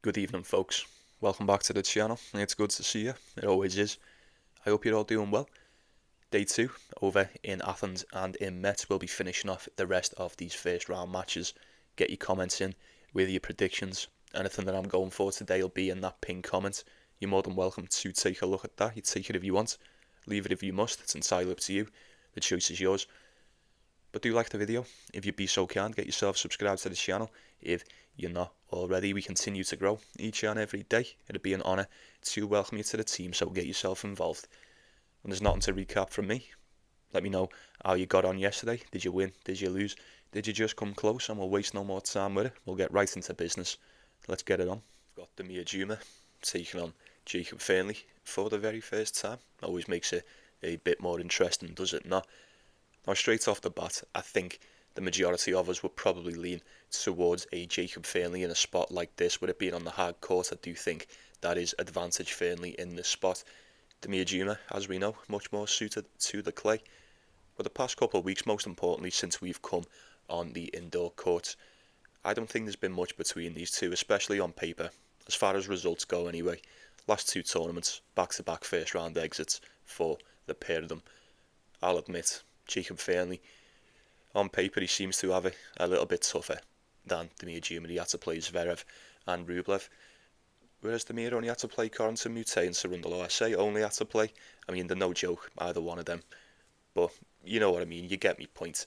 Good evening, folks. Welcome back to the channel. It's good to see you. It always is. I hope you're all doing well. Day 2 over in Athens and in Metz. We'll be finishing off the rest of these first round matches. Get your comments in with your predictions. Anything that I'm going for today will be in that pinned comment. You're more than welcome to take a look at that. You take it if you want. Leave it if you must. It's entirely up to you. The choice is yours. But do like the video. If you be so kind, get yourself subscribed to the channel. If you're not already, we continue to grow each and every day. It'd be an honour to welcome you to the team, so get yourself involved. And there's nothing to recap from me. Let me know how you got on yesterday. Did you win? Did you lose? Did you just come close? And we'll waste no more time with it. We'll get right into business. Let's get it on. We've got Dzumhur taking on Jacob Fearnley for the very first time. Always makes it a bit more interesting, does it not? Now, straight off the bat, I think the majority of us would probably lean towards a Jacob Fearnley in a spot like this. With it being on the hard court, I do think that is advantage Fearnley in this spot. Dzumhur, as we know, much more suited to the clay. But the past couple of weeks, most importantly, since we've come on the indoor courts, I don't think there's been much between these two, especially on paper, as far as results go anyway. Last two tournaments, back-to-back first-round exits for the pair of them. I'll admit, Jacob Fearnley, on paper he seems to have it a little bit tougher than Dzumhur. He had to play Zverev and Rublev, whereas Dzumhur only had to play Corentin Moutet and Cerundolo. I say only had to play, I mean they're no joke, either one of them, but you know what I mean, you get me point.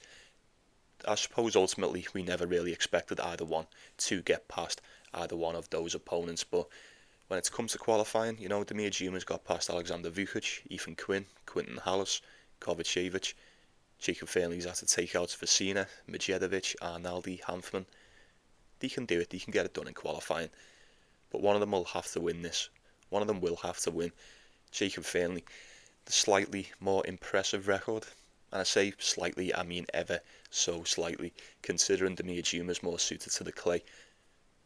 I suppose ultimately we never really expected either one to get past either one of those opponents, but when it's come to qualifying, you know, Dzumhur's got past Alexander Vukic, Ethan Quinn, Quinton Halys, Kovacevic. Jacob Fearnley's had to take out Vecina, Majchrzak, Arnaldi, Hanfman. They can do it, they can get it done in qualifying. But one of them will have to win this. One of them will have to win. Jacob Fearnley, the slightly more impressive record. And I say slightly, I mean ever so slightly, considering Dzumhur's more suited to the clay.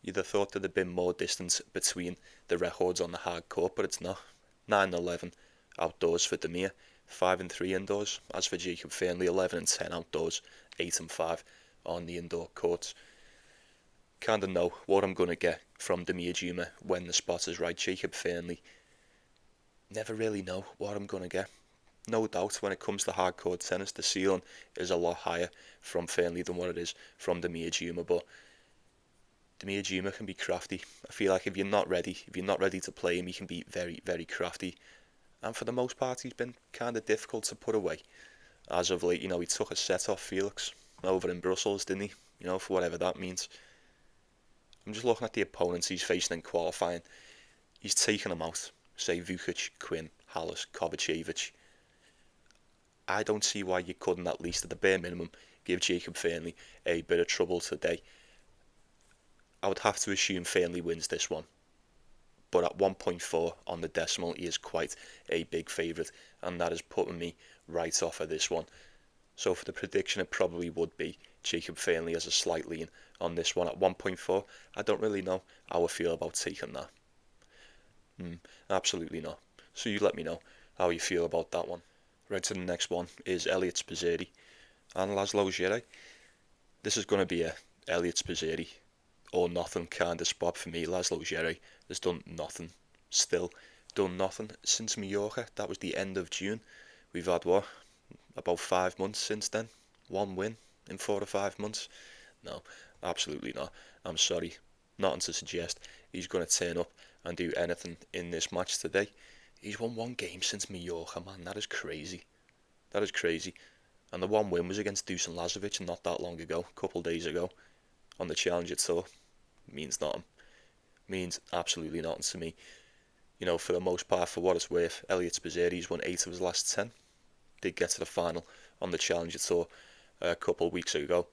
You'd have thought there'd have been more distance between the records on the hard court, but it's not. 9-11 outdoors for Dzumhur. 5-3 indoors. As for Jacob Fearnley, 11-10 outdoors, 8-5 on the indoor courts. Kinda know what I'm gonna get from Dzumhur when the spot is right. Jacob Fearnley, never really know what I'm gonna get. No doubt when it comes to hardcore tennis, the ceiling is a lot higher from Fearnley than what it is from Dzumhur, but Dzumhur can be crafty. I feel like if you're not ready to play him, he can be very, very crafty. And for the most part, he's been kind of difficult to put away. As of late, you know, he took a set off Felix over in Brussels, didn't he? You know, for whatever that means. I'm just looking at the opponents he's facing in qualifying. He's taken them out. Say Vukic, Quinn, Halys, Kovacevic. I don't see why you couldn't, at least at the bare minimum, give Jacob Fearnley a bit of trouble today. I would have to assume Fearnley wins this one. But at 1.4 on the decimal, he is quite a big favourite, and that is putting me right off of this one. So for the prediction, it probably would be Jacob Fearnley as a slight lean on this one at 1.4. I don't really know how I feel about taking that. Absolutely not. So you let me know how you feel about that one. Right to the next one is Elliot Spizzirri and Laslo Djere. This is going to be a Elliot Spizzirri or nothing kind of spot for me. Laslo Djere has done nothing, still done nothing since Mallorca. That was the end of June. We've had what, about 5 months since then? One win in 4 or 5 months? No, absolutely not. I'm sorry, nothing to suggest he's going to turn up and do anything in this match today. He's won one game since Mallorca, man. That is crazy. That is crazy. And the one win was against Dusan Lazovic not that long ago, a couple of days ago, on the Challenger Tour. Means nothing. Means absolutely nothing to me. You know, for the most part, for what it's worth, Elliot Spizzirri's won 8 of his last 10. Did get to the final on the Challenger Tour a couple of weeks ago.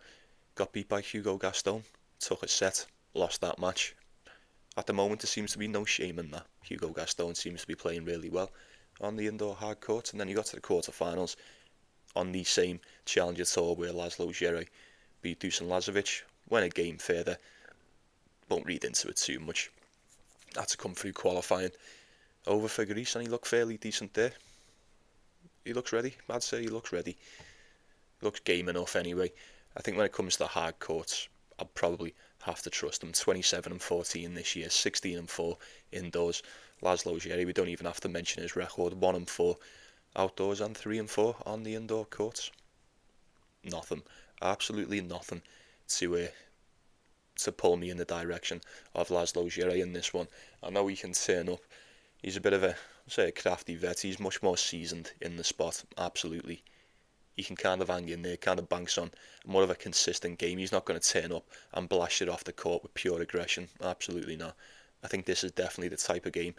Got beat by Hugo Gaston. Took a set. Lost that match. At the moment, there seems to be no shame in that. Hugo Gaston seems to be playing really well on the indoor hard court. And then you got to the quarterfinals on the same Challenger Tour where Laslo Djere beat Dusan Lazovic. Went a game further. Won't read into it too much. Had to come through qualifying over for Greece, and he looked fairly decent there. He looks ready. I'd say he looks ready. He looks game enough anyway. I think when it comes to the hard courts, I'd probably have to trust him. 27-14 this year, 16-4 indoors. Laszlo Djere, we don't even have to mention his record, 1-4 outdoors and 3-4 on the indoor courts. Nothing, absolutely nothing to pull me in the direction of Laszlo Djere in this one. I know he can turn up. He's a bit of a crafty vet. He's much more seasoned in the spot, absolutely. He can kind of hang in there, kind of banks on more of a consistent game. He's not going to turn up and blast it off the court with pure aggression. Absolutely not. I think this is definitely the type of game.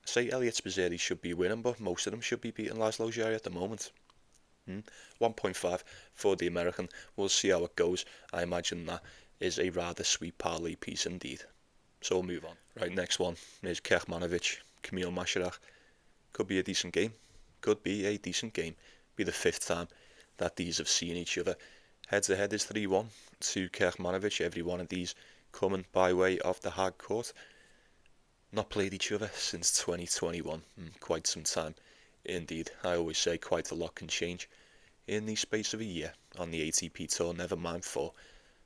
I say Elliot Spizzirri should be winning, but most of them should be beating Laszlo Djere at the moment. 1.5 for the American. We'll see how it goes. I imagine that is a rather sweet parlay piece indeed. So we'll move on. Right, next one is Kecmanovic, Majchrzak. Could be a decent game. Could be a decent game. Be the 5th time that these have seen each other. Head to head is 3-1 to Kecmanovic. Every one of these coming by way of the hard court. Not played each other since 2021. Quite some time indeed. I always say quite a lot can change in the space of a year on the ATP tour, never mind 4.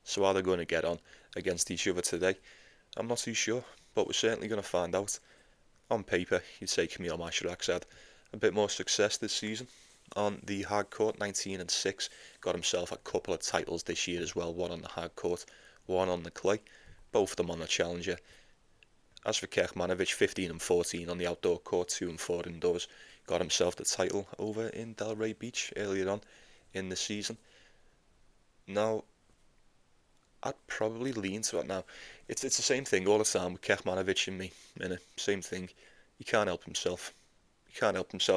So are they going to get on against each other today? I'm not too sure, but we're certainly going to find out. On paper, you'd say Majchrzak's had a bit more success this season on the hard court, 19-6. Got himself a couple of titles this year as well, one on the hard court, one on the clay, both of them on the challenger. As for Kecmanovic, 15-14 on the outdoor court, 2-4 indoors. Got himself the title over in Delray Beach earlier on in the season. Now, I'd probably lean to it now. It's the same thing all the time with Kecmanovic and me, innit? Same thing. He can't help himself.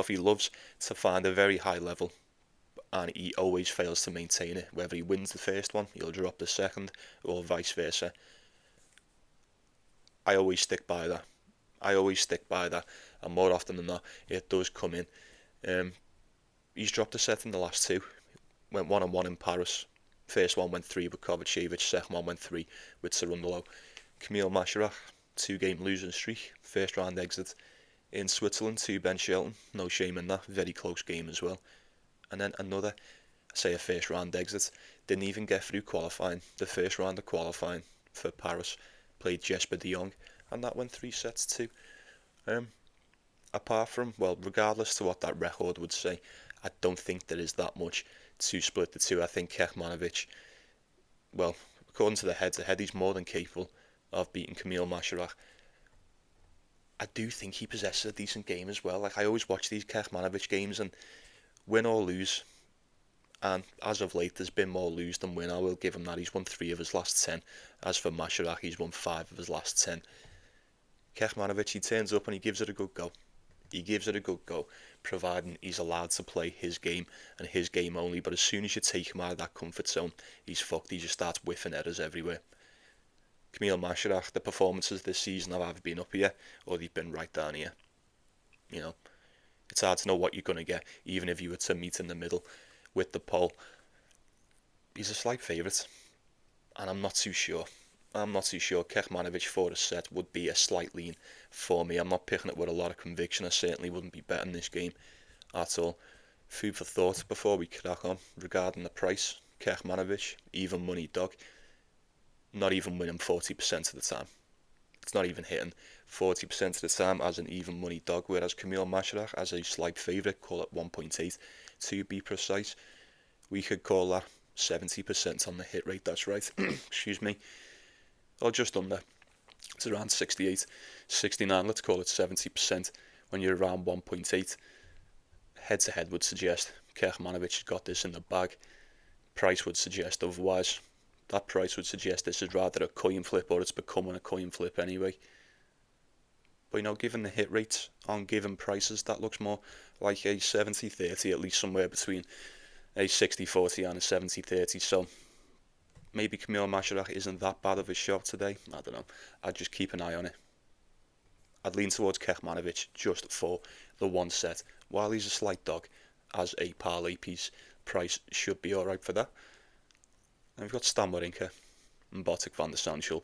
He loves to find a very high level, and he always fails to maintain it. Whether he wins the first one, he'll drop the second, or vice versa. I always stick by that. And more often than not, it does come in. He's dropped a set in the last 2. Went 1-1 in Paris. First one went 3 with Kovacevic, second one went 3 with Cerundolo. Majchrzak, 2-game losing streak, first round exit in Switzerland to Ben Shelton, no shame in that, very close game as well. And then another, a first round exit, didn't even get through qualifying, the first round of qualifying for Paris, played Jesper de Jong, and that went 3 sets too. Apart from, regardless to what that record would say, I don't think there is that much to split the two. I think Kecmanovic, according to the head-to-head, he's more than capable of beating Majchrzak. I do think he possesses a decent game as well. I always watch these Kecmanovic games, and win or lose, and as of late there's been more lose than win. I will give him that. He's won 3 of his last 10. As for Majchrzak, he's won 5 of his last 10. Kecmanovic, he turns up and he gives it a good go. Providing he's allowed to play his game and his game only. But as soon as you take him out of that comfort zone, he's fucked. He just starts whiffing errors everywhere. Majchrzak, the performances this season have either been up here or they've been right down here. You know, it's hard to know what you're going to get, even if you were to meet in the middle with the poll. He's a slight favourite, and I'm not too sure. Kecmanovic for a set would be a slight lean for me. I'm not picking it with a lot of conviction. I certainly wouldn't be betting this game at all. Food for thought before we crack on regarding the price. Kecmanovic, even money dog, not even winning 40% of the time. It's not even hitting 40% of the time as an even money dog, whereas Majchrzak as a slight favourite, call it 1.8 to be precise. We could call that 70% on the hit rate, that's right. Excuse me. Or just under. It's around 68, 69, let's call it 70% when you're around 1.8. Head to head would suggest Kecmanovic has got this in the bag. Price would suggest otherwise. That price would suggest this is rather a coin flip, or it's becoming a coin flip anyway. But given the hit rates on given prices, that looks more like a 70-30, at least somewhere between a 60-40 and a 70-30. So maybe Majchrzak isn't that bad of a shot today. I don't know. I'd just keep an eye on it. I'd lean towards Kecmanovic just for the one set. While he's a slight dog, as a parlay piece, price should be alright for that. And we've got Wawrinka and Botic van der Sandschulp.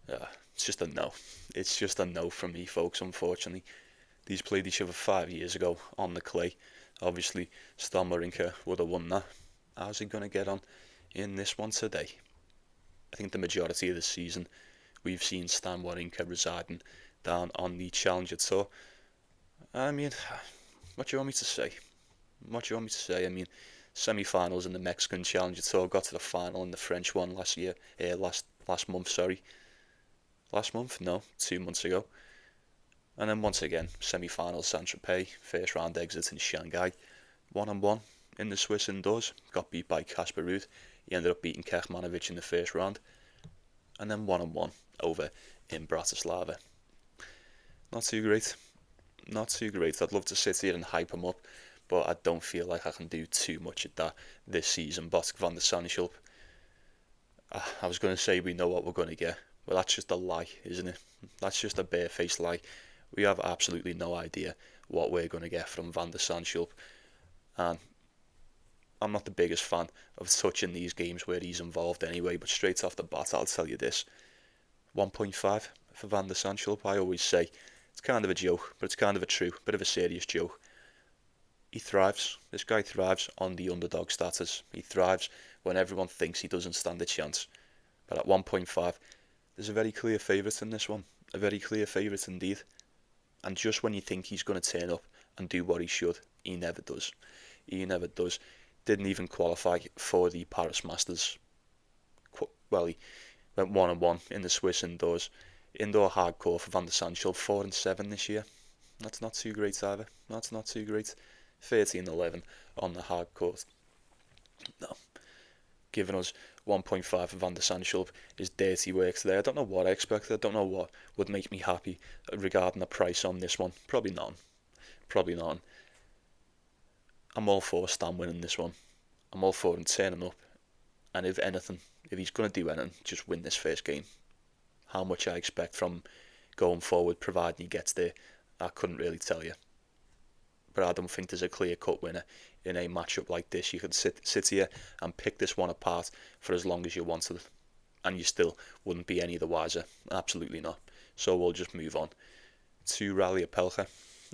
It's just a no. It's just a no from me, folks, unfortunately. These played each other 5 years ago on the clay. Obviously, Wawrinka would have won that. How's he going to get on in this one today? I think the majority of the season we've seen Stan Wawrinka residing down on the Challenger Tour. I mean, what do you want me to say? What do you want me to say? I mean, semi-finals in the Mexican Challenger Tour, got to the final in the French one last month, sorry. Last month? No, 2 months ago. And then once again, semi-finals Saint-Tropez, first round exit in Shanghai. 1-1 in the Swiss indoors, got beat by Casper Ruud. He ended up beating Kecmanovic in the first round. And then 1-1 over in Bratislava. Not too great. Not too great. I'd love to sit here and hype him up, but I don't feel like I can do too much of that this season. Bosk van der Sandschulp, I was going to say we know what we're going to get. Well, that's just a lie, isn't it? That's just a barefaced lie. We have absolutely no idea what we're going to get from Van der Sandschulp. And I'm not the biggest fan of touching these games where he's involved anyway, but straight off the bat, I'll tell you this. 1.5 for Van der Sandschulp. I always say it's kind of a joke, but it's kind of a true, bit of a serious joke. He thrives. This guy thrives on the underdog status. He thrives when everyone thinks he doesn't stand a chance. But at 1.5, there's a very clear favourite in this one. A very clear favourite indeed. And just when you think he's going to turn up and do what he should, he never does. He never does. Didn't even qualify for the Paris Masters. Well, he went 1-1 in the Swiss indoors. Indoor hardcore for Van der Sandschulp, 4-7 this year. That's not too great either. That's not too great. 13-11 on the hard court. No. Giving us 1.5 for Van der Sandschulp is dirty work today. I don't know what I expected. I don't know what would make me happy regarding the price on this one. Probably none. Probably none. I'm all for Stan winning this one. I'm all for him turning up. And if anything, if he's going to do anything, just win this first game. How much I expect from going forward, providing he gets there, I couldn't really tell you. But I don't think there's a clear-cut winner in a matchup like this. You could sit here and pick this one apart for as long as you wanted, and you still wouldn't be any the wiser. Absolutely not. So we'll just move on to Rally Opelka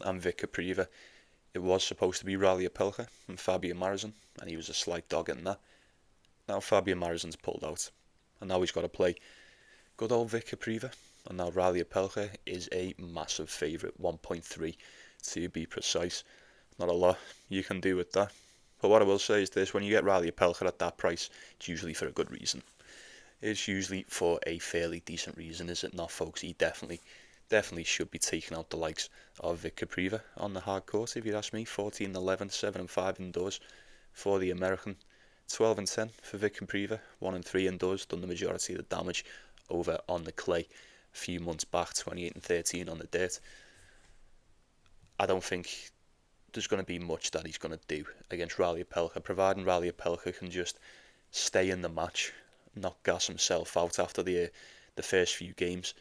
and Vic Kopriva. It was supposed to be Rally Opelka and Fabio Marizan, and he was a slight dog in that. Now Fabio Marizan's pulled out, and now he's got to play good old Vic Kopriva. And now Rally Opelka is a massive favourite, 1.3 to be precise. Not a lot you can do with that. But what I will say is this: when you get Rally Opelka at that price, it's usually for a good reason. It's usually for a fairly decent reason, is it not, folks? He definitely should be taking out the likes of Vic Kopriva on the hard court, if you ask me. 14-11, 7-5 indoors for the American. 12-10 for Vic Kopriva, 1-3 indoors, done the majority of the damage over on the clay a few months back, 28-13 on the dirt. I don't think there's going to be much that he's going to do against Rally Opelka, providing Rally Opelka can just stay in the match, not gas himself out after the first few games.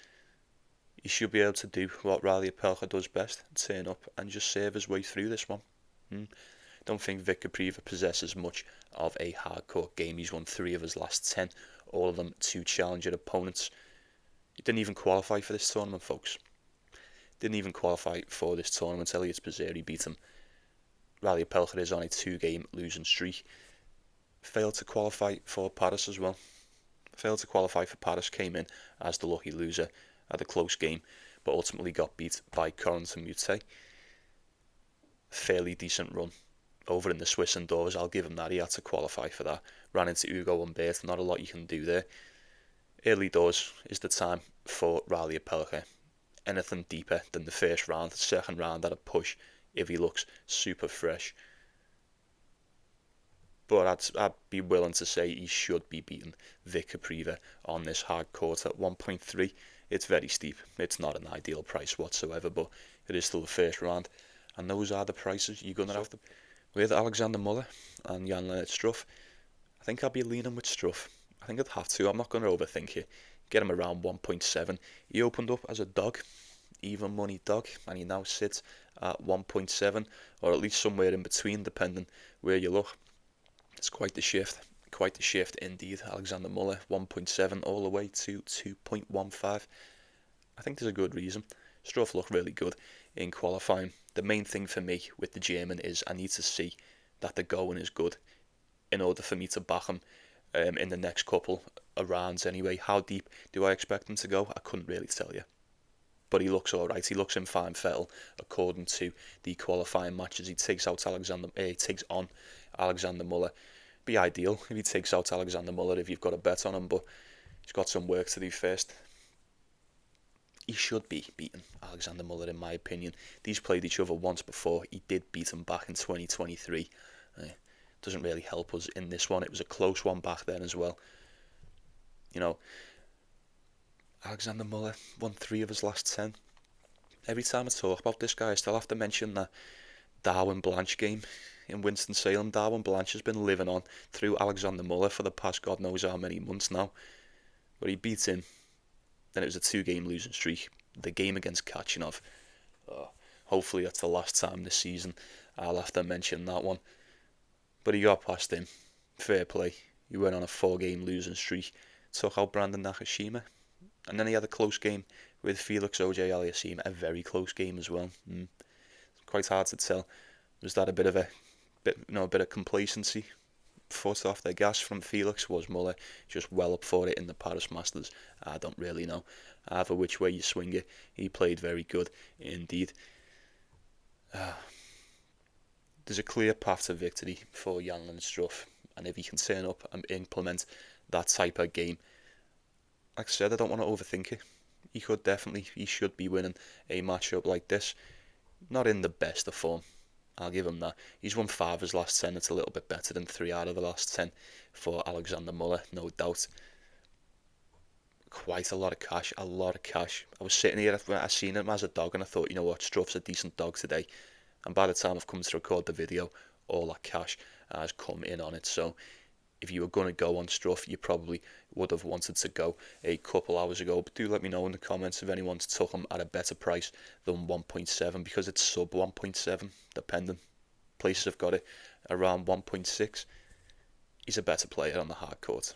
He should be able to do what Rally Opelka does best, turn up and just serve his way through this one. Don't think Vic Kopriva possesses much of a hardcore game. He's won 3 of his last 10, all of them to challenger opponents. He didn't even qualify for this tournament, folks. Didn't even qualify for this tournament. Spizzirri beat him. Rally Opelka is on a 2-game losing streak. Failed to qualify for Paris as well. Came in as the lucky loser at a close game, but ultimately got beat by Mpetshi. Fairly decent run over in the Swiss indoors. I'll give him that. He had to qualify for that. Ran into Hugo Humbert. Not a lot you can do there. Early doors is the time for Rally Opelka. Anything deeper than the first round, second round at a push, if he looks super fresh. But I'd be willing to say he should be beating Vic Kopriva on this hard court at 1.3. It's very steep. It's not an ideal price whatsoever, but it is still the first round. And those are the prices you're going to have to. With Alexander Muller and Jan-Lennart Struff, I think I'd be leaning with Struff. I think I'd have to. I'm not going to overthink it. Get him around 1.7. He opened up as a dog, even money dog, and he now sits at 1.7, or at least somewhere in between, depending where you look. It's quite the shift indeed. Alexander Muller, 1.7 all the way to 2.15. I think there's a good reason. Struff looked really good in qualifying. The main thing for me with the German is I need to see that the going is good in order for me to back him in the next couple rounds anyway. How deep do I expect him to go? I couldn't really tell you. But he looks alright. He looks in fine fettle according to the qualifying matches. He takes on Alexander Muller. Be ideal if he takes out Alexander Muller if you've got a bet on him, but he's got some work to do first. He should be beating Alexander Muller, in my opinion. These played each other once before. He did beat him back in 2023. Doesn't really help us in this one. It was a close one back then as well. You know, Alexander Muller won 3 of his last 10. Every time I talk about this guy, I still have to mention that Darwin-Blanche game in Winston-Salem. Darwin-Blanche has been living on through Alexander Muller for the past God knows how many months now. But he beat him. Then it was a 2-game losing streak. The game against Kecmanovic. Hopefully that's the last time this season I'll have to mention that one. But he got past him. Fair play. He went on a 4-game losing streak. Took out Brandon Nakashima. And then he had a close game with Felix Auger-Aliassime. A very close game as well. Quite hard to tell. Was that a bit of complacency? Foot off the gas from Felix? Was Muller just well up for it in the Paris Masters? I don't really know. Either which way you swing it, he played very good indeed. There's a clear path to victory for Jan and Struff, and if he can turn up and implement that type of game, like I said, I don't want to overthink it. He should be winning a matchup like this. Not in the best of form, I'll give him that. He's won 5 of his last 10. It's a little bit better than 3 out of the last 10 for Alexander Muller, no doubt. Quite a lot of cash. I was sitting here when I seen him as a dog, and I thought, you know what, Struff's a decent dog today. And by the time I've come to record the video, all that cash has come in on it. So if you were going to go on Struff, you probably would have wanted to go a couple hours ago. But do let me know in the comments if anyone's took him at a better price than 1.7, because it's sub 1.7, depending. Places have got it around 1.6. He's a better player on the hard court.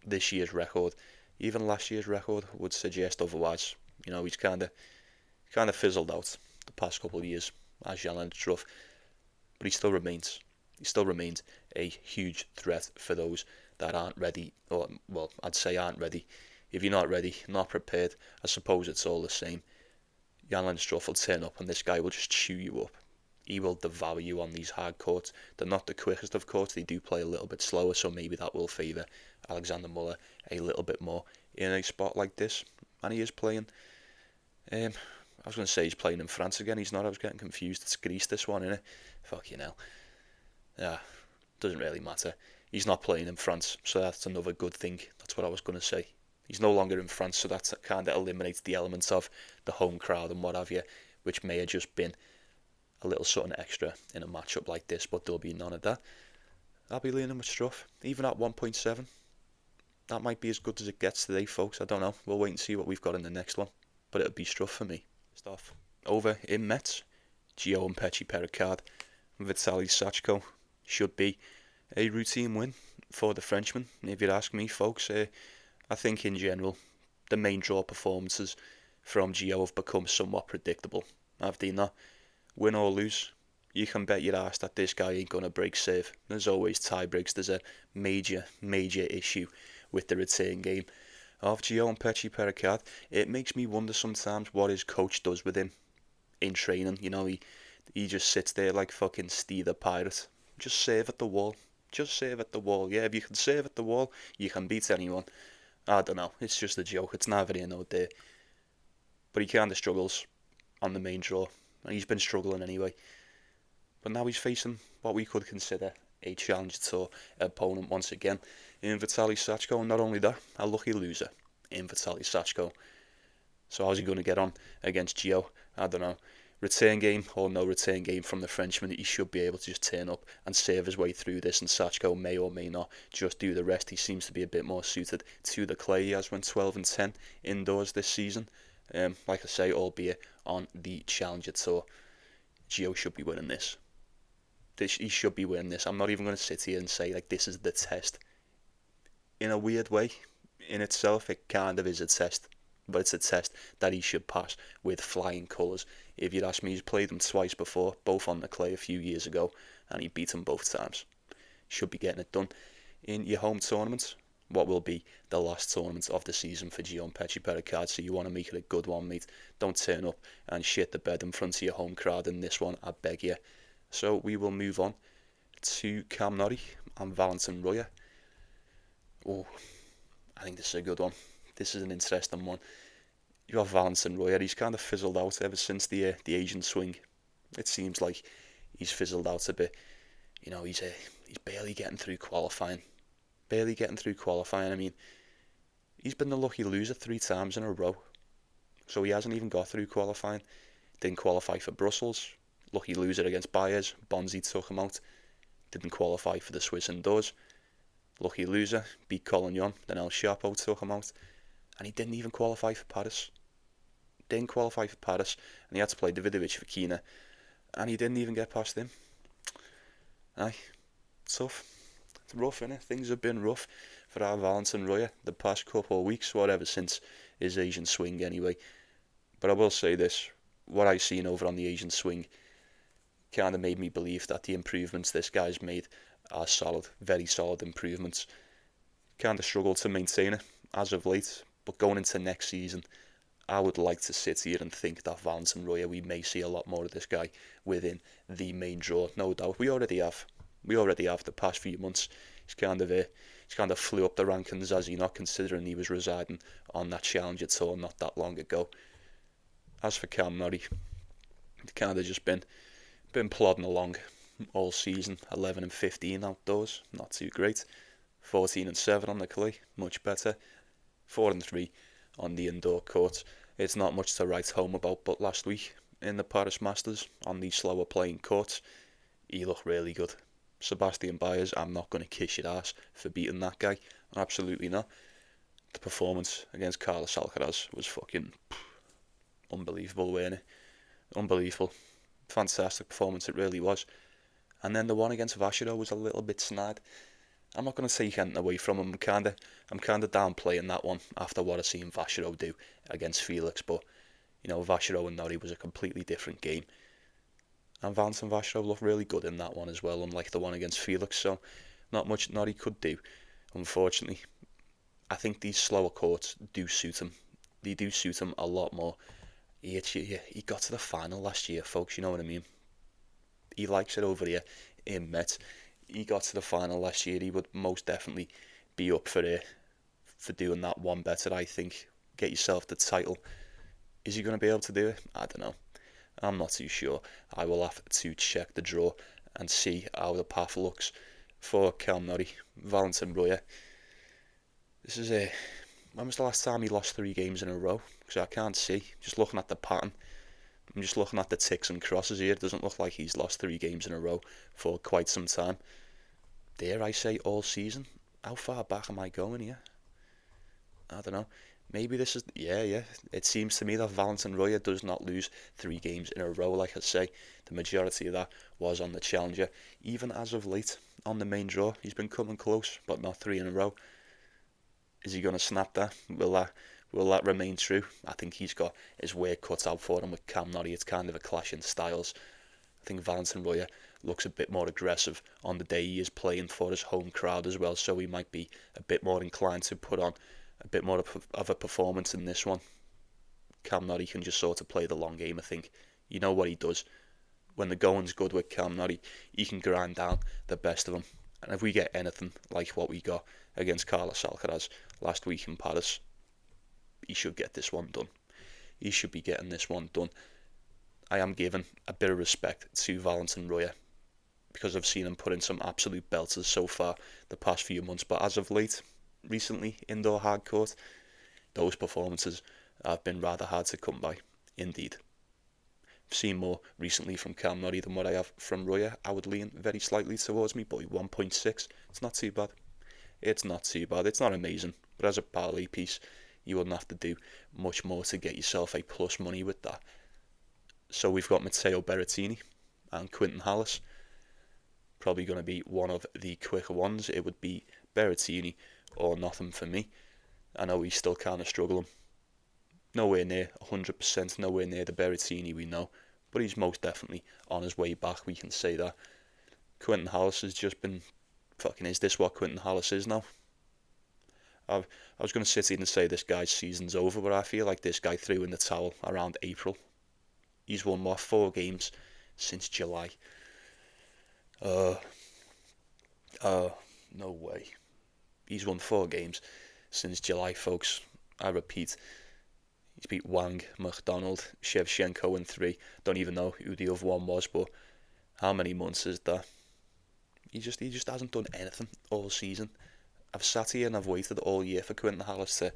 This year's record, even last year's record, would suggest otherwise. You know, he's kind of fizzled out the past couple of years as Jan Struff, but he still remains a huge threat for those that aren't ready, or, well, I'd say aren't ready. If you're not ready, not prepared, I suppose it's all the same. Jan Struff will turn up and this guy will just chew you up. He will devour you on these hard courts. They're not the quickest of courts, they do play a little bit slower, so maybe that will favour Alexander Muller a little bit more in a spot like this. And he is playing, I was going to say he's playing in France again. He's not. I was getting confused. It's Greece, this one, innit? Fucking hell. Yeah, doesn't really matter. He's not playing in France, so that's another good thing. That's what I was going to say. He's no longer in France, so that kind of eliminates the elements of the home crowd and what have you, which may have just been a little something extra in a matchup like this, but there'll be none of that. I'll be leaning with Struff, even at 1.7. That might be as good as it gets today, folks. I don't know. We'll wait and see what we've got in the next one, but it'll be Struff for me. Stuff. Over in Metz, Mpetshi Perricard and Vitaly Sachko should be a routine win for the Frenchman, if you'd ask me, folks. I think in general, the main draw performances from Gio have become somewhat predictable. Have they not? Win or lose, you can bet your ass that this guy ain't going to break serve. There's always tie breaks. There's a major issue with the return game of Mpetshi Perricard. It makes me wonder sometimes what his coach does with him in training. You know, he just sits there like fucking Steve the Pirate. Just serve at the wall. Just serve at the wall. Yeah, if you can serve at the wall, you can beat anyone. I don't know. It's just a joke. It's neither here nor there. But he kind of struggles on the main draw. And he's been struggling anyway. But now he's facing what we could consider a Challenger Tour opponent once again in Vitaly Sachko. And not only that, a lucky loser in Vitaly Sachko. So how's he going to get on against Gio? I don't know. Return game or no return game from the Frenchman, he should be able to just turn up and serve his way through this, and Sachko may or may not just do the rest. He seems to be a bit more suited to the clay. He has went 12-10 indoors this season. Like I say, albeit on the Challenger Tour. Gio should be winning this. He should be winning this. I'm not even going to sit here and say like this is the test. In a weird way, in itself, it kind of is a test. But it's a test that he should pass with flying colours. If you'd ask me, he's played them twice before, both on the clay a few years ago, and he beat them both times. Should be getting it done in your home tournament. what will be the last tournament of the season for Mpetshi Perricard, so you want to make it a good one, mate. Don't turn up and shit the bed in front of your home crowd in this one, I beg you. So we will move on to Norrie and Valentin Royer. Oh, I think this is a good one. This is an interesting one. You have Valentin Royer. He's kind of fizzled out ever since the Asian swing. It seems like he's fizzled out a bit. You know, he's barely getting through qualifying. I mean, he's been the lucky loser 3 times in a row. So he hasn't even got through qualifying. Didn't qualify for Brussels. Lucky loser against Baez. Bonzi took him out. Didn't qualify for the Swiss indoors. Lucky loser. Beat Collignon. Then El Chapo took him out. And he didn't even qualify for Paris. And he had to play Davidovich for Kina. And he didn't even get past him. Aye. Tough. It's rough, innit? Things have been rough for our Valentin Royer the past couple of weeks, whatever, since his Asian swing anyway. But I will say this, what I've seen over on the Asian swing kind of made me believe that the improvements this guy's made are solid, very solid improvements. Kind of struggled to maintain it as of late, but going into next season, I would like to sit here and think that Valentin Royer, we may see a lot more of this guy within the main draw, no doubt. We already have the past few months. He's kind of flew up the rankings, as he not, considering he was residing on that Challenger Tour not that long ago. As for Norrie, he's kind of just been plodding along all season. 11 and 15 outdoors, not too great. 14 and 7 on the clay, much better. 4 and 3 on the indoor court. It's not much to write home about, but last week in the Paris Masters on the slower playing courts, he looked really good. Sebastian Baez, I'm not going to kiss your ass for beating that guy. Absolutely not. The performance against Carlos Alcaraz was fucking unbelievable, wasn't it? Unbelievable. Fantastic performance, it really was. And then the one against Vachereau was a little bit snide. I'm not going to take anything away from him. I'm kind of downplaying that one after what I've seen Vachereau do against Felix. But, you know, Vachereau and Norrie was a completely different game. And Valentin Vachereau looked really good in that one as well, unlike the one against Felix. So, not much Norrie could do, unfortunately. I think these slower courts do suit him. They do suit him a lot more. He got to the final last year, folks, you know what I mean? He likes it over here in Metz. He got to the final last year. He would most definitely be up for doing that one better, I think. Get yourself the title. Is he going to be able to do it? I don't know. I'm not too sure. I will have to check the draw and see how the path looks for Norrie. Valentin Royer. This is when was the last time he lost 3 games in a row? Because I can't see. Just looking at the pattern. I'm just looking at the ticks and crosses here. It doesn't look like he's lost 3 games in a row for quite some time. Dare I say all season? How far back am I going here? I don't know. Maybe this is... Yeah. It seems to me that Valentin Royer does not lose 3 games in a row. Like I say, the majority of that was on the Challenger. Even as of late, on the main draw, he's been coming close, but not 3 in a row. Is he going to snap that? Will that remain true? I think he's got his work cut out for him with Norrie. It's kind of a clash in styles. I think Valentin Royer looks a bit more aggressive on the day he is playing for his home crowd as well, so he might be a bit more inclined to put on a bit more of a performance in this one. Norrie can just sort of play the long game, I think. You know what he does. When the going's good with Norrie, he can grind down the best of them. And if we get anything like what we got against Carlos Alcaraz last week in Paris, he should get this one done. He should be getting this one done. I am giving a bit of respect to Valentin Royer because I've seen him put in some absolute belters so far the past few months. But as of late, recently, indoor hard court, those performances have been rather hard to come by, indeed. I've seen more recently from Norrie than what I have from Royer. I would lean very slightly towards me, but 1.6, it's not too bad. It's not amazing, but as a parlay piece, you wouldn't have to do much more to get yourself a plus money with that. So we've got Matteo Berrettini and Quinton Halys. Probably going to be one of the quicker ones. It would be Berrettini or nothing for me. I know he's still kind of struggling. Nowhere near 100%, nowhere near the Berrettini we know. But he's most definitely on his way back, we can say that. Quinton Halys has just been... Is this what Quinton Halys is now? I was going to sit here and say this guy's season's over, but I feel like this guy threw in the towel around April. He's won 4 games since July. No way. He's won 4 games since July, folks. I repeat, he's beat Wang, McDonald, Shevchenko in 3. Don't even know who the other one was, but how many months is that? He just hasn't done anything all season. I've sat here and I've waited all year for Quinton Halys to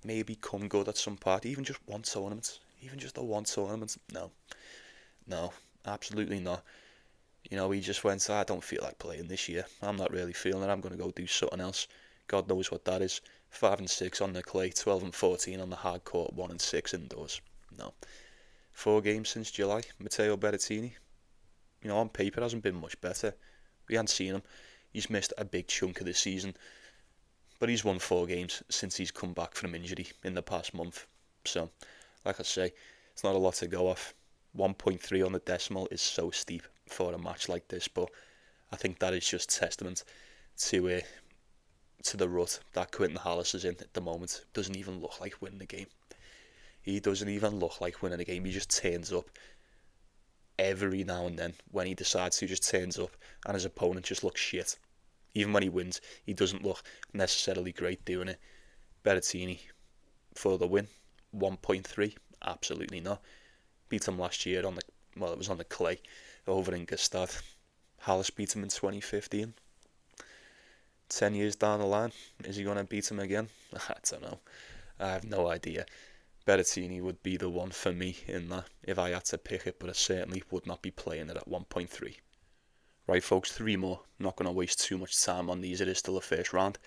maybe come good at some part, even just one tournament. Even just a one tournament. No, absolutely not. You know, he just went, I don't feel like playing this year. I'm not really feeling it. I'm going to go do something else. God knows what that is. 5 and 6 on the clay, 12 and 14 on the hard court, 1 and 6 indoors. No. 4 games since July. Matteo Berrettini, you know, on paper hasn't been much better. We haven't seen him. He's missed a big chunk of the season. But he's won 4 games since he's come back from injury in the past month. So, like I say, it's not a lot to go off. 1.3 on the decimal is so steep for a match like this, but I think that is just testament to the rut that Quinton Halys is in at the moment. Doesn't even look like winning the game. He doesn't even look like winning a game. He just turns up every now and then. When he decides to, just turns up and his opponent just looks shit. Even when he wins, he doesn't look necessarily great doing it. Berrettini for the win, 1.3, absolutely not. Beat him last year on it was on the clay over in Gstaad. Halys beat him in 2015. 10 years down the line, is he going to beat him again? I don't know. I have no idea. Berrettini would be the one for me in that if I had to pick it, but I certainly would not be playing it at 1.3. Right, folks, 3 more. I'm not going to waste too much time on these. It is still the first round.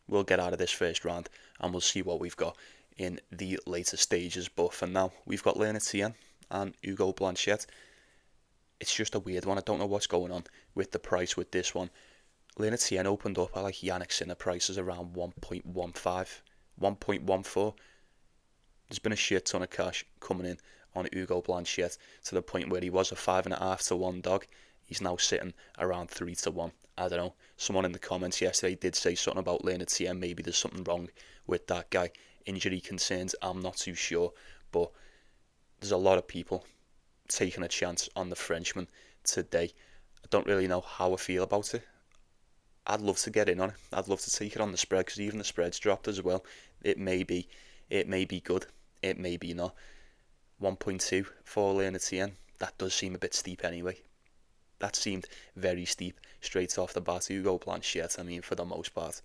We'll get out of this first round and we'll see what we've got in the later stages. But for now, we've got Tien and Hugo Blanchet. It's just a weird one. I don't know what's going on with the price with this one. Tien opened up, I like Yannick Sinner prices around 1.15, 1.14. There's been a shit ton of cash coming in on Hugo Blanchet to the point where he was a 5.5 to 1 dog. He's now sitting around 3 to 1. I don't know. Someone in the comments yesterday did say something about Tien. Maybe there's something wrong with that guy. Injury concerns, I'm not too sure. But there's a lot of people taking a chance on the Frenchman today. I don't really know how I feel about it. I'd love to get in on it. I'd love to take it on the spread because even the spread's dropped as well. It may be good. It may be not. 1.2 for Tien. That does seem a bit steep anyway. That seemed very steep straight off the bat. Hugo Blanchet, I mean, for the most part,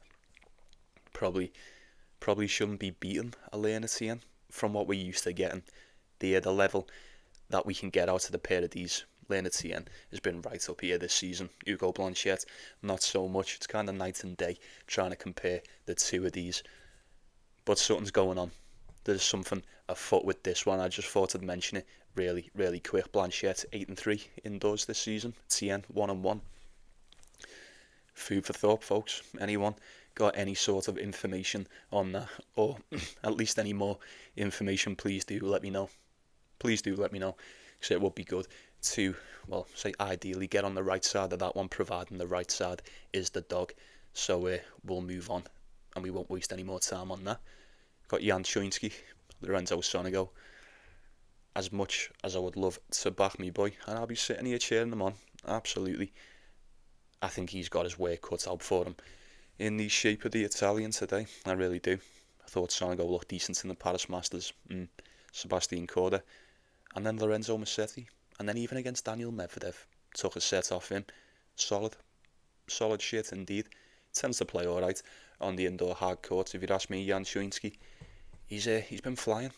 probably shouldn't be beating a Tien from what we're used to getting. The level that we can get out of the pair of these. Tien has been right up here this season. Hugo Blanchet, not so much. It's kind of night and day trying to compare the two of these. But something's going on. There's something afoot with this one. I just thought I'd mention it really, really quick. Blanchet 8 and 3 indoors this season. Tien 1 and 1. Food for thought, folks. Anyone got any sort of information on that, or at least any more information? Please do let me know. Please do let me know, because it would be good to, well, say ideally get on the right side of that one, providing the right side is the dog. So we'll move on and we won't waste any more time on that. Got Jan Choinski, Lorenzo Sonego. As much as I would love to back me boy, and I'll be sitting here cheering him on, absolutely, I think he's got his work cut out for him in the shape of the Italian today. I really do. I thought Sonego looked decent in the Paris Masters. Sebastian Corda, and then Lorenzo Musetti. And then even against Daniel Medvedev, took a set off him. Solid shit indeed. Tends to play alright on the indoor hard courts. If you'd ask me, Jan Choinski, he's been flying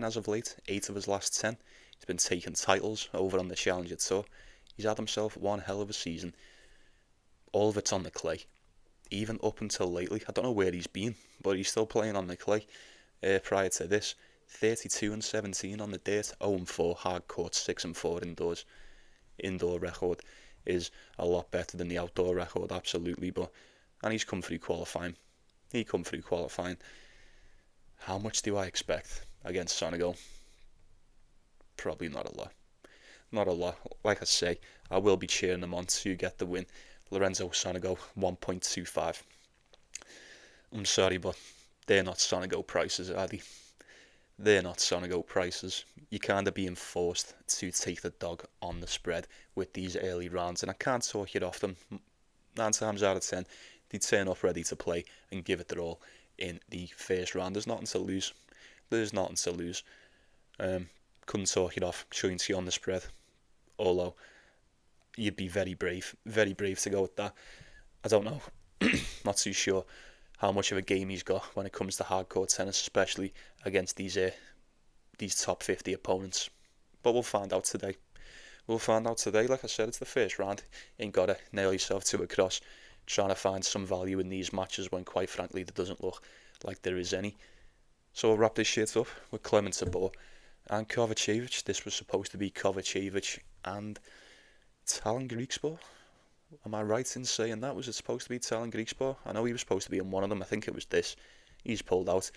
as of late. 8 of his last 10. He's been taking titles over on the Challenger Tour. He's had himself one hell of a season. All of it's on the clay. Even up until lately, I don't know where he's been, but he's still playing on the clay. Prior to this, 32 and 17 on the dirt, 0 and 4 hard court, 6 and 4 indoors. Indoor record is a lot better than the outdoor record, absolutely. And he's come through qualifying. How much do I expect against Sonego? Probably not a lot. Like I say, I will be cheering him on to get the win. Lorenzo Sonego 1.25. I'm sorry, but they're not Sonego prices, are they? They're not Sonego prices. You're kind of being forced to take the dog on the spread with these early rounds, and I can't talk it off them. 9 times out of 10, they turn up ready to play and give it their all in the first round. There's nothing to lose. There's nothing to lose. Couldn't talk it off. Choinski on the spread. Although, you'd be very brave to go with that. I don't know. Not too sure how much of a game he's got when it comes to hardcore tennis, especially against these top 50 opponents. But we'll find out today. Like I said, it's the first round. Ain't got to nail yourself to a cross trying to find some value in these matches when, quite frankly, there doesn't look like there is any. So we'll wrap this shit up with Tabur and Kovacevic. This was supposed to be Kovacevic and Tallon Griekspoor. Am I right in saying that? Was it supposed to be Tallon Griekspoor? I know he was supposed to be in one of them. I think it was this. He's pulled out.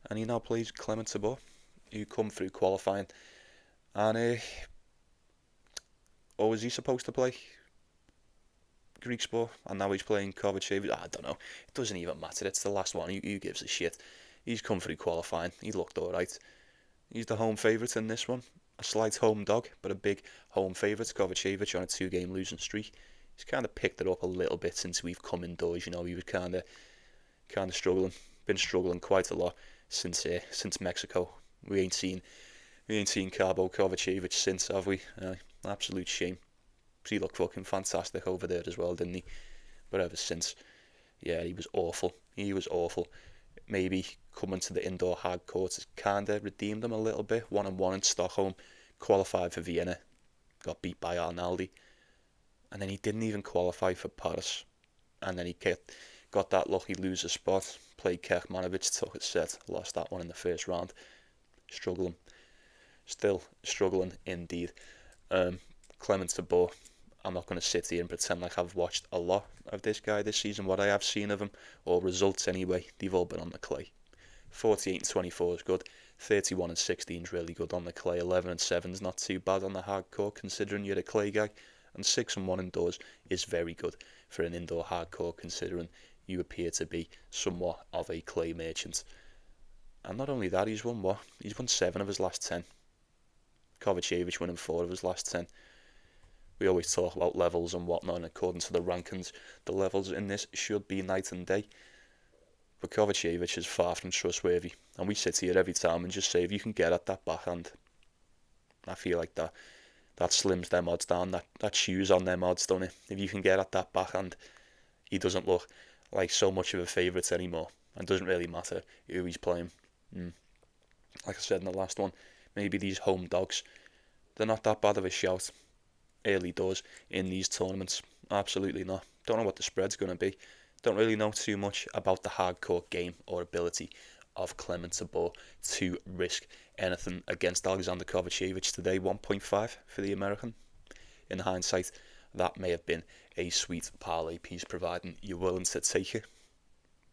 And he now plays Tabur, who come through qualifying. And, or was he supposed to play Griekspoor? And now he's playing Kovacevic. I don't know. It doesn't even matter. It's the last one. Who gives a shit? He's come through qualifying. He looked alright. He's the home favourite in this one. A slight home dog, but a big home favourite. Kovacevic on a 2-game losing streak. He's kind of picked it up a little bit since we've come indoors. You know, he was kind of struggling. Been struggling quite a lot since Mexico. We ain't seen Kovacevic since, have we? Absolute shame. He looked fucking fantastic over there as well, didn't he? But ever since, yeah, he was awful. Maybe coming to the indoor hard courts has kind of redeemed him a little bit. 1-1 in Stockholm, qualified for Vienna, got beat by Arnaldi, and then he didn't even qualify for Paris. And then he got that lucky loser spot, played Kecmanovic, took a set, lost that one in the first round. Still struggling indeed. Tabur, I'm not going to sit here and pretend like I've watched a lot of this guy this season. What I have seen of him, or results anyway, they've all been on the clay. 48-24 is good. 31-16 is really good on the clay. 11-7 is not too bad on the hardcore, considering you're a clay guy. And 6-1 indoors is very good for an indoor hardcore, considering you appear to be somewhat of a clay merchant. And not only that, he's won 7 of his last 10. Kovacevic winning 4 of his last 10. We always talk about levels and whatnot, and according to the rankings, the levels in this should be night and day. But Kovacevic is far from trustworthy, and we sit here every time and just say, if you can get at that backhand, I feel like that slims them odds down, that shoes on them odds, don't it? If you can get at that backhand, he doesn't look like so much of a favourite anymore, and it doesn't really matter who he's playing. Like I said in the last one, maybe these home dogs, they're not that bad of a shout early doors in these tournaments. Absolutely not. Don't know what the spread's going to be. Don't really know too much about the hardcore game or ability of Tabur to risk anything against Alexander Kovacevic today. 1.5 for the American. In hindsight, that may have been a sweet parlay piece, providing you're willing to take it.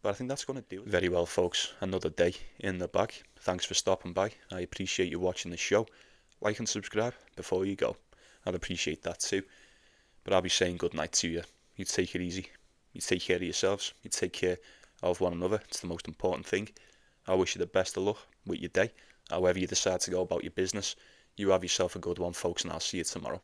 But I think that's going to do it. Very well, folks. Another day in the bag. Thanks for stopping by. I appreciate you watching the show. Like and subscribe before you go. I'd appreciate that too. But I'll be saying good night to you. You take it easy. You take care of yourselves. You take care of one another. It's the most important thing. I wish you the best of luck with your day. However you decide to go about your business. You have yourself a good one, folks, and I'll see you tomorrow.